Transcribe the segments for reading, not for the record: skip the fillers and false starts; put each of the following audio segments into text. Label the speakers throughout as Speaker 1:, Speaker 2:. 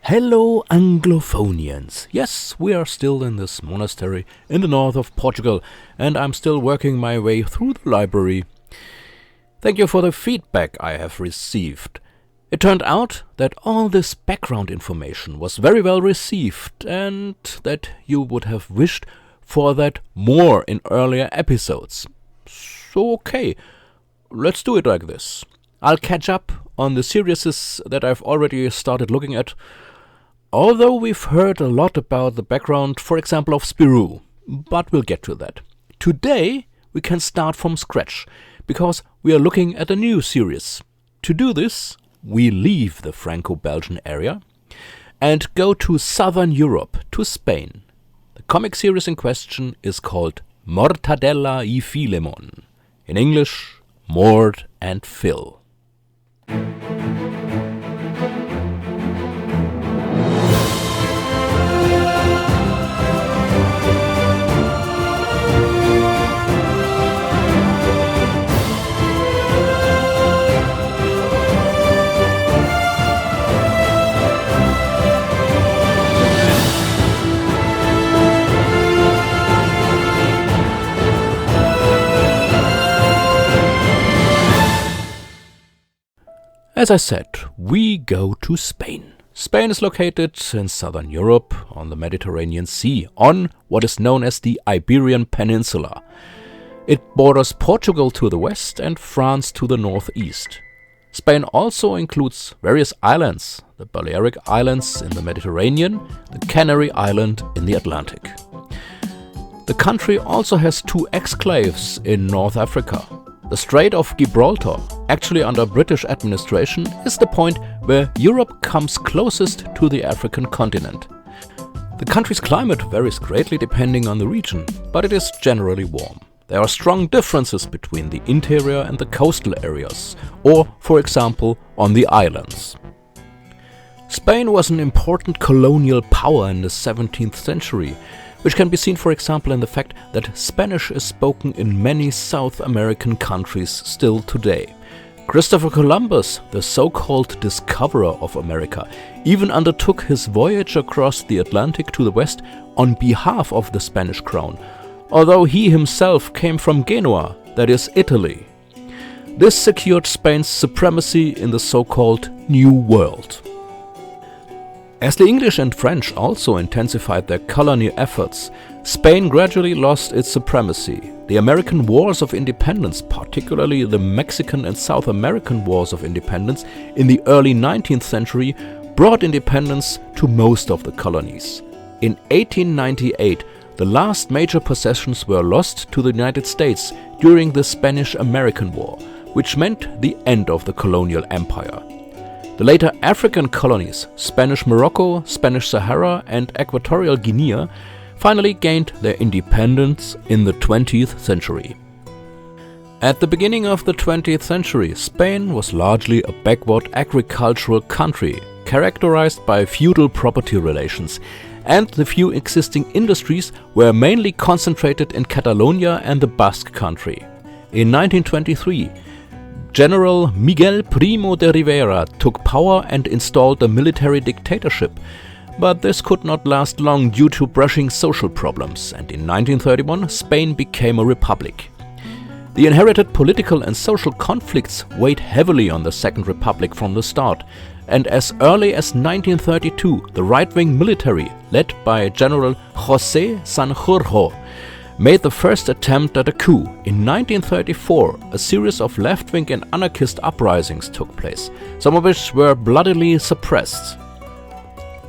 Speaker 1: Hello Anglophonians! Yes, we are still in this monastery in the north of Portugal, and I'm still working my way through the library. Thank you for the feedback I have received. It turned out that all this background information was very well received, and that you would have wished for that more in earlier episodes. So okay, let's do it like this. I'll catch up on the series that I've already started looking at. Although we've heard a lot about the background, for example, of Spirou, but we'll get to that. Today we can start from scratch, because we are looking at a new series. To do this, we leave the Franco-Belgian area and go to southern Europe, to Spain. The comic series in question is called Mortadelo y Filemon. In English, Mort and Phil. As I said, we go to Spain. Spain is located in southern Europe on the Mediterranean Sea, on what is known as the Iberian Peninsula. It borders Portugal to the west and France to the northeast. Spain also includes various islands, the Balearic Islands in the Mediterranean, the Canary Island in the Atlantic. The country also has two exclaves in North Africa. The Strait of Gibraltar, actually under British administration, is the point where Europe comes closest to the African continent. The country's climate varies greatly depending on the region, but it is generally warm. There are strong differences between the interior and the coastal areas, or, for example, on the islands. Spain was an important colonial power in the 17th century, which can be seen, for example, in the fact that Spanish is spoken in many South American countries still today. Christopher Columbus, the so-called discoverer of America, even undertook his voyage across the Atlantic to the west on behalf of the Spanish crown, although he himself came from Genoa, that is Italy. This secured Spain's supremacy in the so-called New World. As the English and French also intensified their colony efforts, Spain gradually lost its supremacy. The American Wars of Independence, particularly the Mexican and South American Wars of Independence in the early 19th century, brought independence to most of the colonies. In 1898, the last major possessions were lost to the United States during the Spanish-American War, which meant the end of the colonial empire. The later African colonies, Spanish Morocco, Spanish Sahara and Equatorial Guinea, finally gained their independence in the 20th century. At the beginning of the 20th century, Spain was largely a backward agricultural country, characterized by feudal property relations, and the few existing industries were mainly concentrated in Catalonia and the Basque Country. In 1923, General Miguel Primo de Rivera took power and installed a military dictatorship, but this could not last long due to brushing social problems, and in 1931 Spain became a republic. The inherited political and social conflicts weighed heavily on the Second Republic from the start, and as early as 1932 the right-wing military, led by General José Sanjurjo, made the first attempt at a coup. In 1934, a series of left-wing and anarchist uprisings took place, some of which were bloodily suppressed.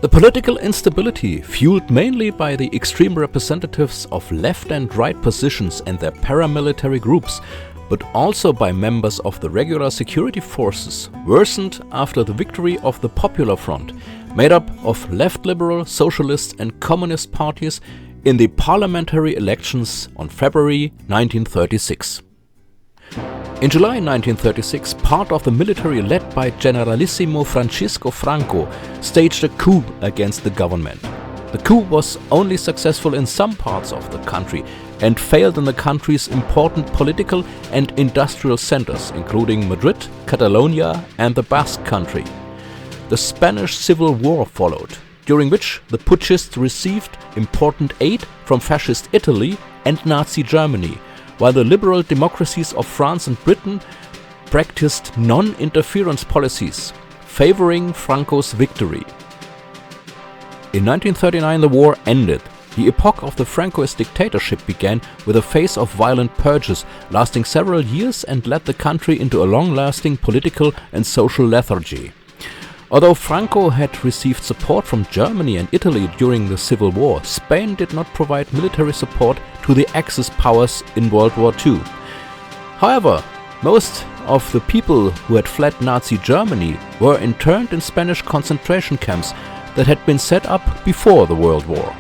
Speaker 1: The political instability, fueled mainly by the extreme representatives of left and right positions and their paramilitary groups, but also by members of the regular security forces, worsened after the victory of the Popular Front, made up of left liberal, socialist and communist parties, in the parliamentary elections on February 1936. In July 1936, part of the military led by Generalissimo Francisco Franco staged a coup against the government. The coup was only successful in some parts of the country and failed in the country's important political and industrial centers, including Madrid, Catalonia and the Basque Country. the Spanish Civil War followed, during which the putschists received important aid from fascist Italy and Nazi Germany, while the liberal democracies of France and Britain practiced non-interference policies, favoring Franco's victory. In 1939 the war ended. The epoch of the Francoist dictatorship began with a phase of violent purges lasting several years and led the country into a long-lasting political and social lethargy. Although Franco had received support from Germany and Italy during the Civil War, Spain did not provide military support to the Axis powers in World War II. However, most of the people who had fled Nazi Germany were interned in Spanish concentration camps that had been set up before the World War.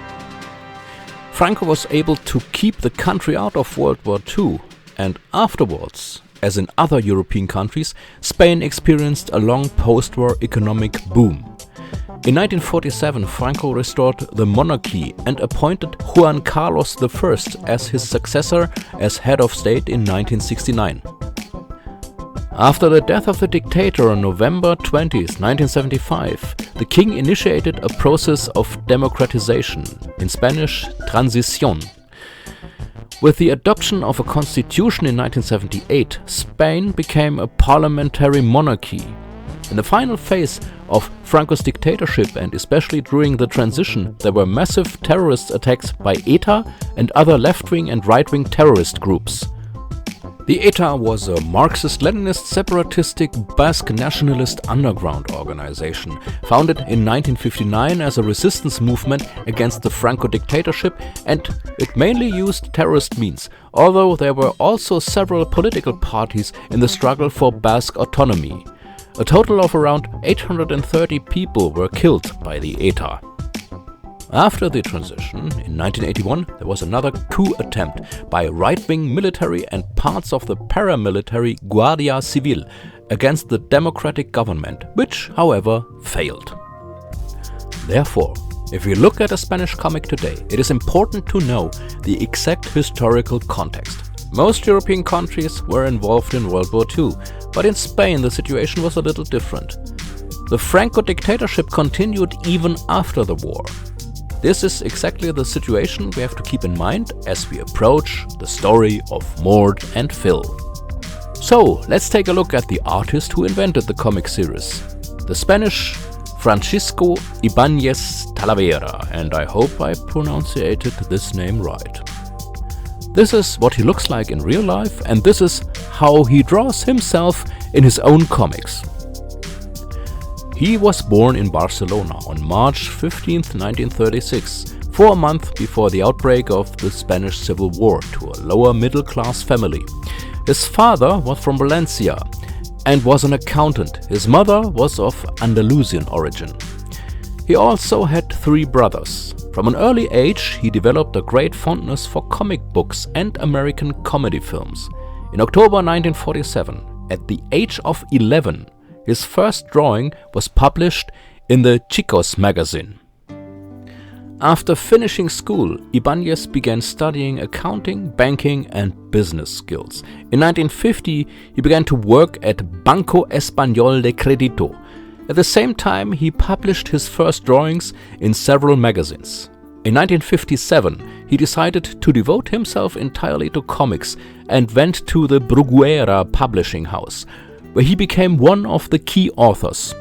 Speaker 1: Franco was able to keep the country out of World War II, and afterwards, as in other European countries, Spain experienced a long post-war economic boom. In 1947, Franco restored the monarchy and appointed Juan Carlos I as his successor as head of state in 1969. After the death of the dictator on November 20, 1975, the king initiated a process of democratization, in Spanish, transición. With the adoption of a constitution in 1978, Spain became a parliamentary monarchy. In the final phase of Franco's dictatorship, and especially during the transition, there were massive terrorist attacks by ETA and other left-wing and right-wing terrorist groups. The ETA was a Marxist-Leninist separatistic Basque nationalist underground organization, founded in 1959 as a resistance movement against the Franco dictatorship, and it mainly used terrorist means, although there were also several political parties in the struggle for Basque autonomy. A total of around 830 people were killed by the ETA. After the transition, in 1981, there was another coup attempt by right-wing military and parts of the paramilitary Guardia Civil against the democratic government, which, however, failed. Therefore, if we look at a Spanish comic today, it is important to know the exact historical context. Most European countries were involved in World War II, but in Spain the situation was a little different. The Franco dictatorship continued even after the war. This is exactly the situation we have to keep in mind as we approach the story of Mort and Phil. So, let's take a look at the artist who invented the comic series, the Spanish Francisco Ibanez Talavera, and I hope I pronounced this name right. This is what he looks like in real life, and this is how he draws himself in his own comics. He was born in Barcelona on March 15, 1936, 4 months before the outbreak of the Spanish Civil War, to a lower middle-class family. His father was from Valencia and was an accountant. His mother was of Andalusian origin. He also had 3 brothers. From an early age, he developed a great fondness for comic books and American comedy films. In October 1947, at the age of 11, his first drawing was published in the Chicos magazine. After finishing school, Ibanez began studying accounting, banking and business skills. In 1950, he began to work at Banco Español de Crédito. At the same time, he published his first drawings in several magazines. In 1957, he decided to devote himself entirely to comics and went to the Bruguera publishing house, where he became one of the key authors.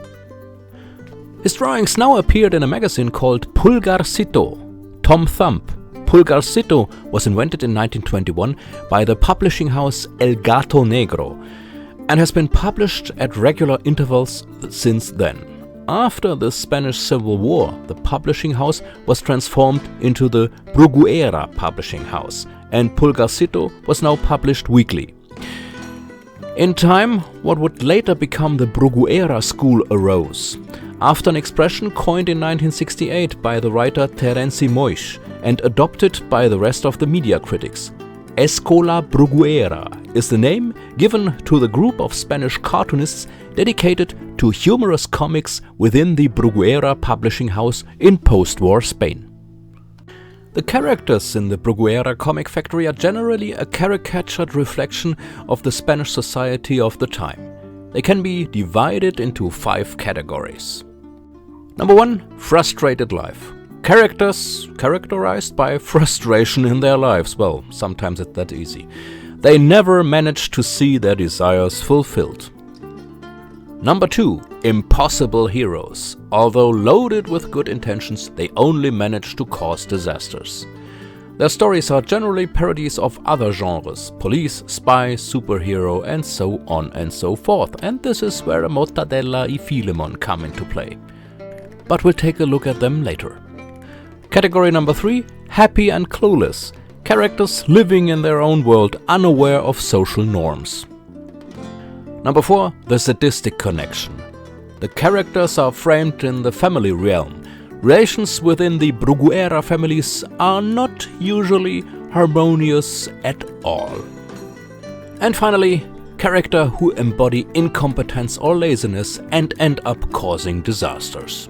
Speaker 1: His drawings now appeared in a magazine called Pulgarcito, Tom Thumb. Pulgarcito was invented in 1921 by the publishing house El Gato Negro and has been published at regular intervals since then. After the Spanish Civil War, the publishing house was transformed into the Bruguera publishing house, and Pulgarcito was now published weekly. In time, what would later become the Bruguera school arose, after an expression coined in 1968 by the writer Terenci Moix and adopted by the rest of the media critics. Escola Bruguera is the name given to the group of Spanish cartoonists dedicated to humorous comics within the Bruguera publishing house in post-war Spain. The characters in the Bruguera comic factory are generally a caricatured reflection of the Spanish society of the time. They can be divided into 5 categories. Number 1. Frustrated life. Characters characterized by frustration in their lives. Well, sometimes it's that easy. They never manage to see their desires fulfilled. Number 2. Impossible heroes. Although loaded with good intentions, they only manage to cause disasters. Their stories are generally parodies of other genres, police, spy, superhero, and so on and so forth, and this is where Mortadelo y Filemon come into play. But we'll take a look at them later. Category number 3, happy and clueless. Characters living in their own world, unaware of social norms. Number 4, the sadistic connection. The characters are framed in the family realm. Relations within the Bruguera families are not usually harmonious at all. And finally, character who embody incompetence or laziness and end up causing disasters.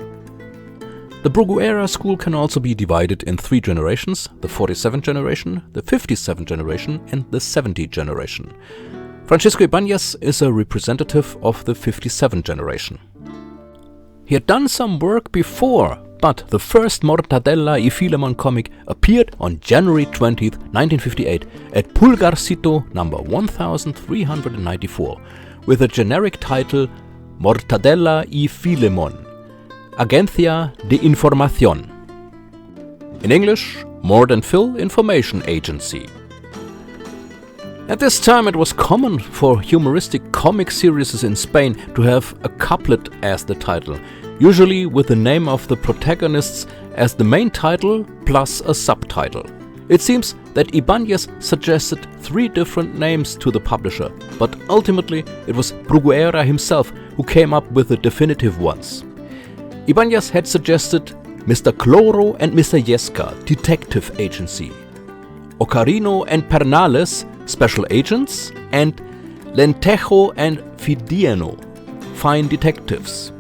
Speaker 1: The Bruguera school can also be divided in 3 generations: the 47th generation, the 57th generation, and the 70th generation. Francisco Ibanez is a representative of the 57th generation. He had done some work before, but the first Mortadelo y Filemon comic appeared on January 20th, 1958 at Pulgarcito number 1394 with the generic title Mortadelo y Filemon, Agencia de Información. In English, Mort Phil Information Agency. At this time it was common for humoristic comic series in Spain to have a couplet as the title, usually with the name of the protagonists as the main title plus a subtitle. It seems that Ibanez suggested 3 different names to the publisher, but ultimately it was Bruguera himself who came up with the definitive ones. Ibanez had suggested Mr. Cloro and Mr. Yesca, Detective Agency, Ocarino and Pernales, Special Agents, and Lentejo and Fidiano, Fine Detectives.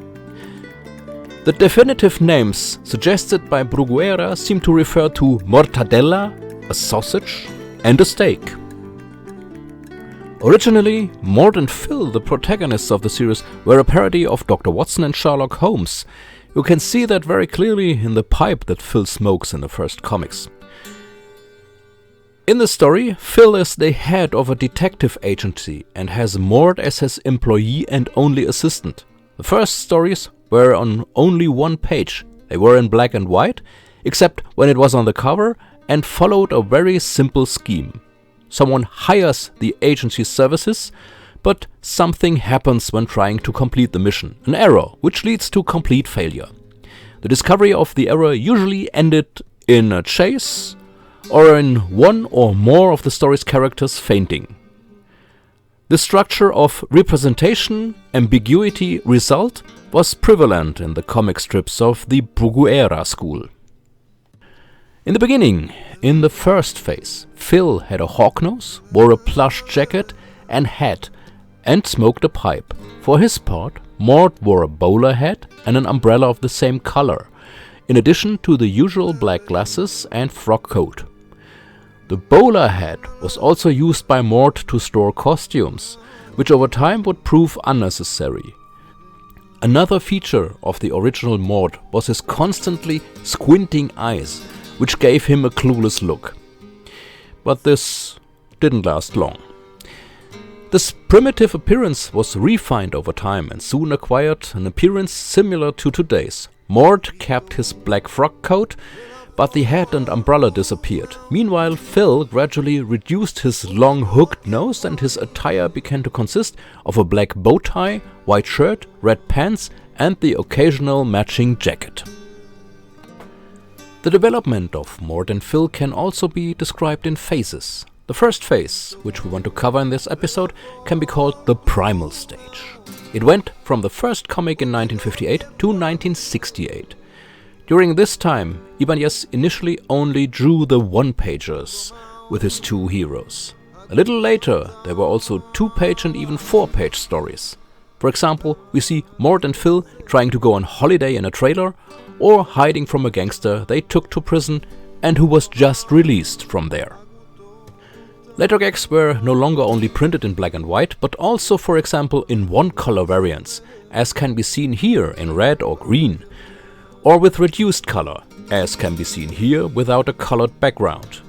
Speaker 1: The definitive names suggested by Bruguera seem to refer to mortadella, a sausage, and a steak. Originally, Mort and Phil, the protagonists of the series, were a parody of Dr. Watson and Sherlock Holmes. You can see that very clearly in the pipe that Phil smokes in the first comics. In the story, Phil is the head of a detective agency and has Mort as his employee and only assistant. The first stories were on only 1 page. They were in black and white, except when it was on the cover, and followed a very simple scheme. Someone hires the agency's services, but something happens when trying to complete the mission, an error, which leads to complete failure. The discovery of the error usually ended in a chase, or in one or more of the story's characters fainting. The structure of representation, ambiguity, result was prevalent in the comic strips of the Bruguera school. In the beginning, in the first phase, Phil had a hawk nose, wore a plush jacket and hat, and smoked a pipe. For his part, Mort wore a bowler hat and an umbrella of the same color, in addition to the usual black glasses and frock coat. The bowler hat was also used by Mort to store costumes, which over time would prove unnecessary. Another feature of the original Mort was his constantly squinting eyes, which gave him a clueless look. But this didn't last long. This primitive appearance was refined over time and soon acquired an appearance similar to today's. Mort kept his black frock coat, but the hat and umbrella disappeared. Meanwhile, Phil gradually reduced his long hooked nose and his attire began to consist of a black bow tie, white shirt, red pants and the occasional matching jacket. The development of Mort and Phil can also be described in phases. The first phase, which we want to cover in this episode, can be called the primal stage. It went from the first comic in 1958 to 1968. During this time, Ibanez initially only drew the one-pagers with his 2 heroes. A little later, there were also 2-page and even 4-page stories. For example, we see Mort and Phil trying to go on holiday in a trailer, or hiding from a gangster they took to prison and who was just released from there. Later gags were no longer only printed in black and white, but also, for example, in one-color variants, as can be seen here in red or green. or with reduced color, as can be seen here without a colored background.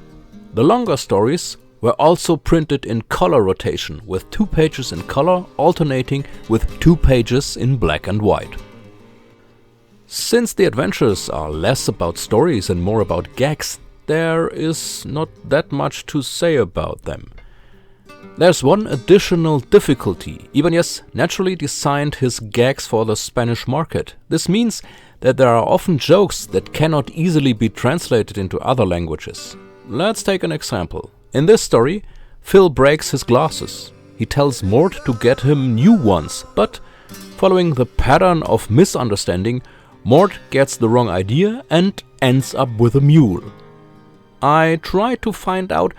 Speaker 1: The longer stories were also printed in color rotation, with 2 pages in color alternating with 2 pages in black and white. Since the adventures are less about stories and more about gags, there is not that much to say about them. There's one additional difficulty. Ibanez naturally designed his gags for the Spanish market. This means that there are often jokes that cannot easily be translated into other languages. Let's take an example. In this story, Phil breaks his glasses. He tells Mort to get him new ones, but following the pattern of misunderstanding, Mort gets the wrong idea and ends up with a mule. I tried to find out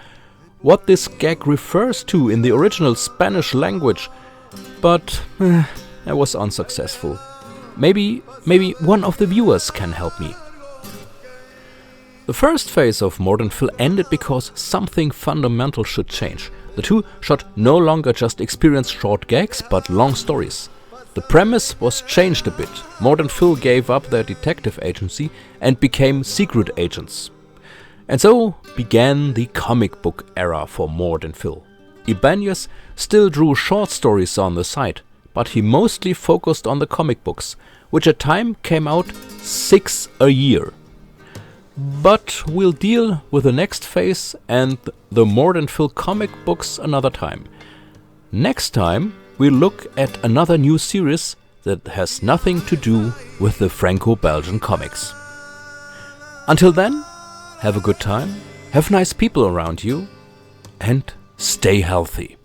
Speaker 1: what this gag refers to in the original Spanish language, but I was unsuccessful. Maybe one of the viewers can help me. The first phase of Mort and Phil ended because something fundamental should change. The two should no longer just experience short gags, but long stories. The premise was changed a bit. Mort and Phil gave up their detective agency and became secret agents. And so began the comic book era for Mort and Phil. Ibanez still drew short stories on the side, but he mostly focused on the comic books, which at time came out 6 a year. But we'll deal with the next phase and the Mort and Phil comic books another time. Next time we'll look at another new series that has nothing to do with the Franco-Belgian comics. Until then, have a good time, have nice people around you, and stay healthy.